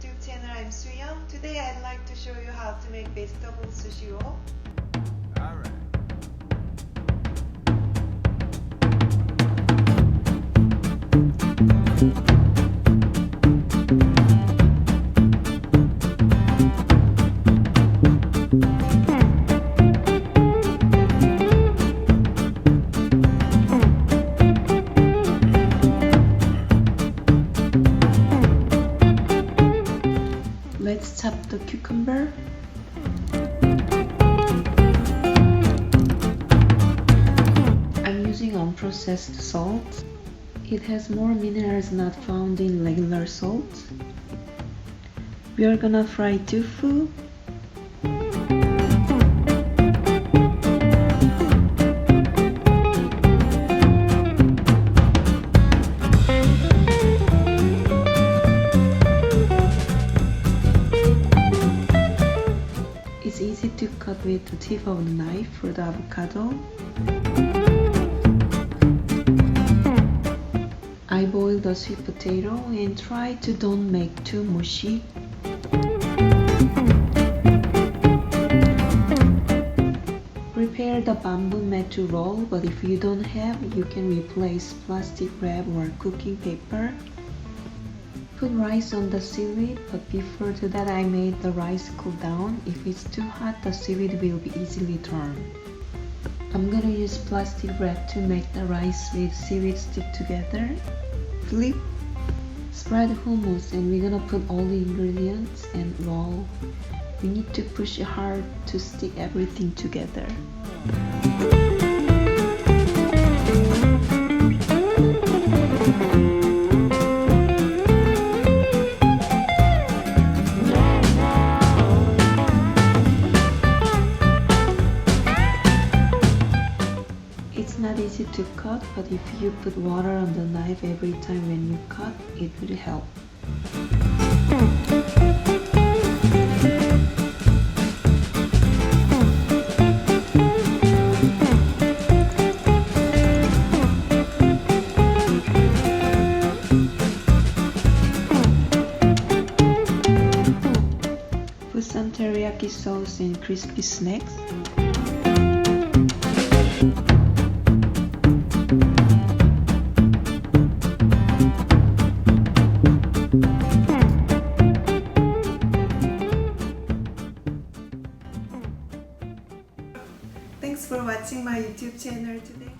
YouTube channel. I'm Suyam. Today I'd like to show you how to make vegetable sushi roll. Alright. Let's chop the cucumber. I'm using unprocessed salt. It has more minerals not found in regular salt. We are gonna fry tofu. It's easy to cut with the tip of the knife for the avocado. I boil the sweet potato and try to don't make too mushy. Prepare the bamboo mat to roll, but if you don't have, you can replace plastic wrap or cooking paper. Put rice on the seaweed, but before that I made the rice cool down. If it's too hot, the seaweed will be easily turned. I'm gonna use plastic wrap to make the rice with seaweed stick together. Flip, spread hummus, and we're gonna put all the ingredients and roll. We need to push hard to stick everything together. It's not easy to cut, but if you put water on the knife every time when you cut, it will help. Put some teriyaki sauce and crispy snacks. Thanks for watching my YouTube channel today.